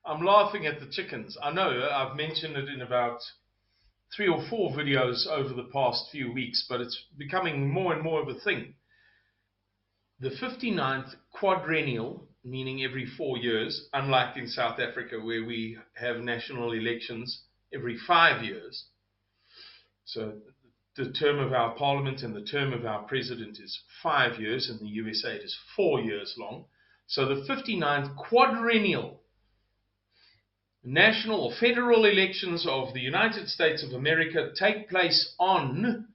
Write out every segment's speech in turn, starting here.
I'm laughing at the chickens. I know I've mentioned it in about 3 or 4 videos over the past few weeks, but it's becoming more and more of a thing. The 59th quadrennial, meaning every 4 years, unlike in South Africa where we have national elections every 5 years. So the term of our parliament and the term of our president is 5 years. In the USA it is 4 years long. So the 59th quadrennial national or federal elections of the United States of America take place on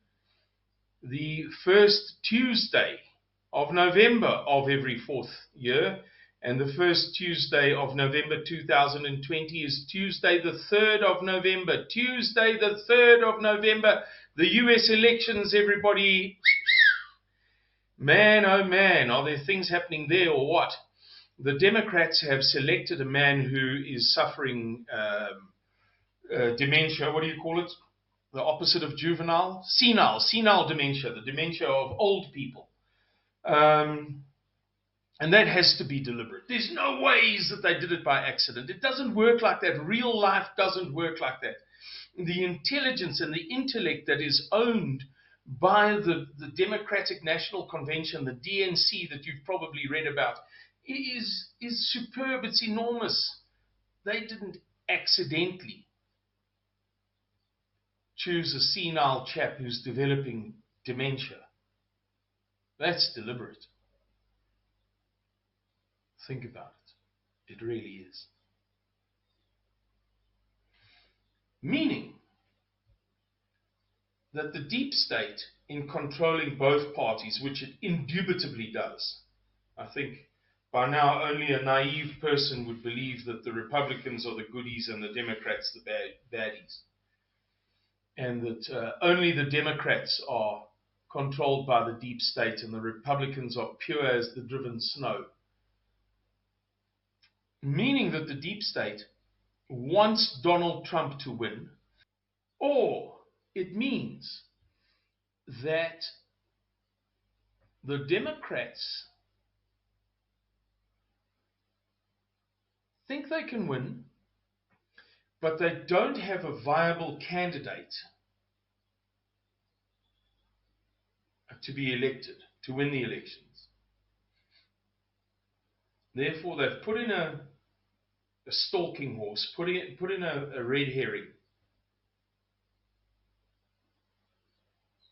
the first Tuesday of November of every 4th year, and the first Tuesday of November 2020 is Tuesday the 3rd of November. Tuesday the 3rd of November, the US elections, everybody. Man, oh man, are there things happening there or what? The Democrats have selected a man who is suffering dementia. What do you call it? The opposite of juvenile? Senile dementia, the dementia of old people. And that has to be deliberate. There's no ways that they did it by accident. It doesn't work like that. Real life doesn't work like that. The intelligence and the intellect that is owned by the Democratic National Convention, the DNC that you've probably read about, is superb. It's enormous. They didn't accidentally choose a senile chap who's developing dementia. That's deliberate. Think about it. It really is. Meaning that the deep state, in controlling both parties, which it indubitably does, I think by now only a naive person would believe that the Republicans are the goodies and the Democrats the baddies, and that only the Democrats are controlled by the deep state and the Republicans are pure as the driven snow. Meaning that the deep state wants Donald Trump to win, or it means that the Democrats think they can win, but they don't have a viable candidate to be elected, to win the elections. Therefore, they've put in a stalking horse, put in a red herring,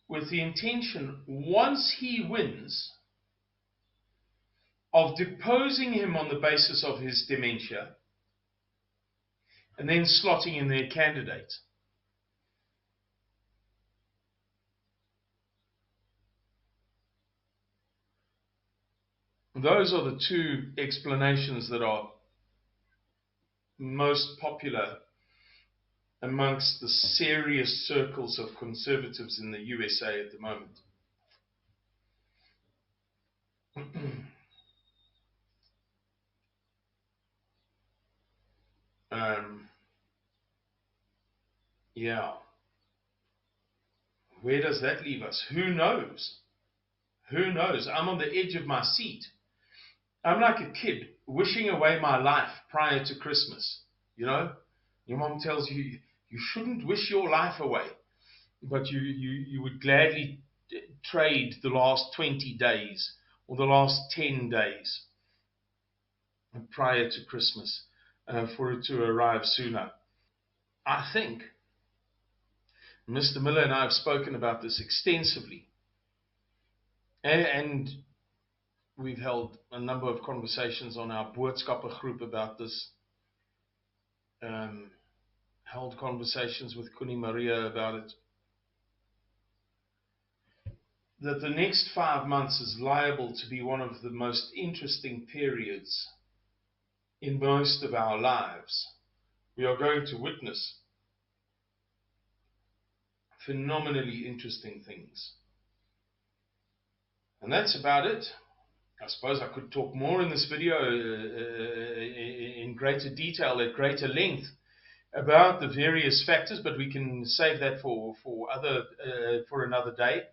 with the intention, once he wins, of deposing him on the basis of his dementia, and then slotting in their candidate. Those are the two explanations that are most popular amongst the serious circles of conservatives in the USA at the moment. Yeah. Where does that leave us? Who knows? Who knows? I'm on the edge of my seat. I'm like a kid wishing away my life prior to Christmas. You know, your mom tells you you shouldn't wish your life away, but you would gladly trade the last 20 days or the last 10 days prior to Christmas for it to arrive sooner. I think Mr. Miller and I have spoken about this extensively, and we've held a number of conversations on our boodskappe group about this, held conversations with Kuni Maria about it, that the next 5 months is liable to be one of the most interesting periods in most of our lives. We are going to witness phenomenally interesting things. And that's about it. I suppose I could talk more in this video in greater detail, at greater length, about the various factors, but we can save that for another day.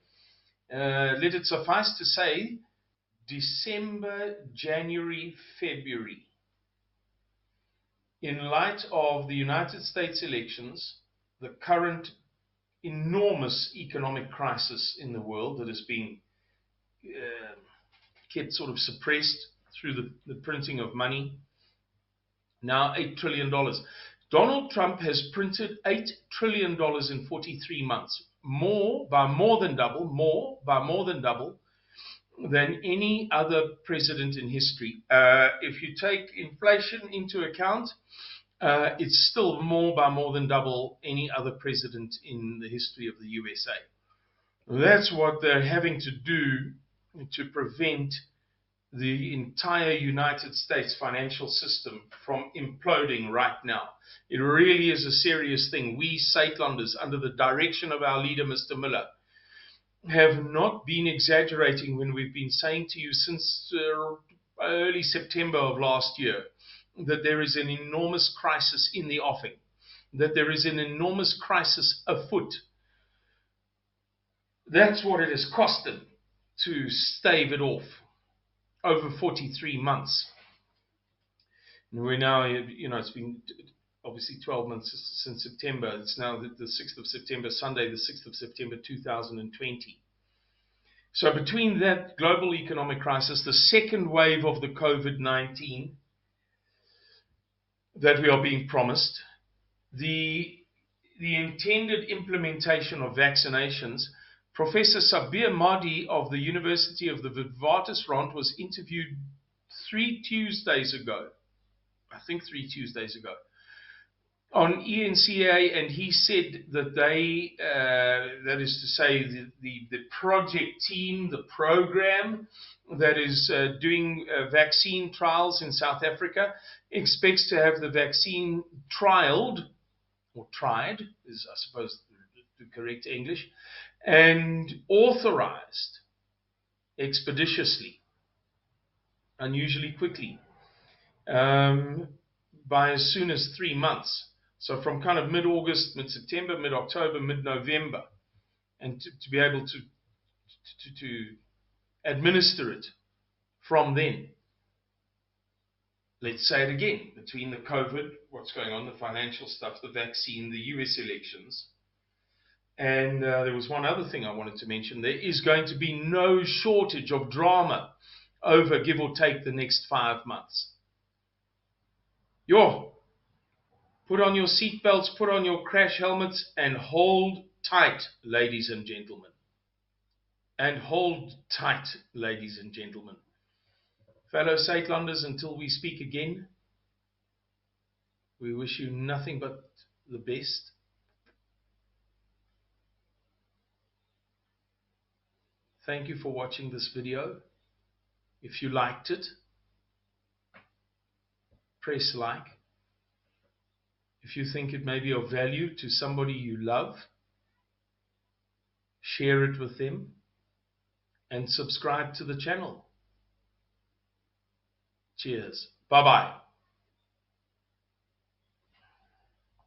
Let it suffice to say, December, January, February in light of the United States elections, the current enormous economic crisis in the world that has been kept sort of suppressed through the printing of money, now $8 trillion. Donald Trump has printed $8 trillion in 43 months, more by more than double than any other president in history. If you take inflation into account, it's still by more than double any other president in the history of the USA. That's what they're having to do to prevent the entire United States financial system from imploding right now. It really is a serious thing. We Saitlanders, under the direction of our leader, Mr. Miller, have not been exaggerating when we've been saying to you since early September of last year that there is an enormous crisis in the offing, that there is an enormous crisis afoot. That's what it has cost them to stave it off over 43 months. And we're now, it's been obviously 12 months since September. It's now the 6th of September, Sunday, the 6th of September 2020. So between that global economic crisis, the second wave of the COVID-19 that we are being promised, the intended implementation of vaccinations, Professor Sabir Mahdi of the University of the Witwatersrand was interviewed 3 Tuesdays ago, on ENCA, and he said that they, that is to say, the project team, the program that is doing vaccine trials in South Africa, expects to have the vaccine trialed, or tried, is I suppose the correct English, and authorized expeditiously, unusually quickly, by as soon as 3 months. So from kind of mid-August, mid-September, mid-October, mid-November, and to be able to administer it from then. Let's say it again, between the COVID, what's going on, the financial stuff, the vaccine, the US elections, and there was one other thing I wanted to mention. There is going to be no shortage of drama over, give or take, the next 5 months. Put on your seatbelts, put on your crash helmets, and hold tight, ladies and gentlemen. And hold tight, ladies and gentlemen. Fellow Saitlanders, until we speak again, we wish you nothing but the best. Thank you for watching this video. If you liked it, press like. If you think it may be of value to somebody you love, share it with them, and subscribe to the channel. Cheers. Bye-bye.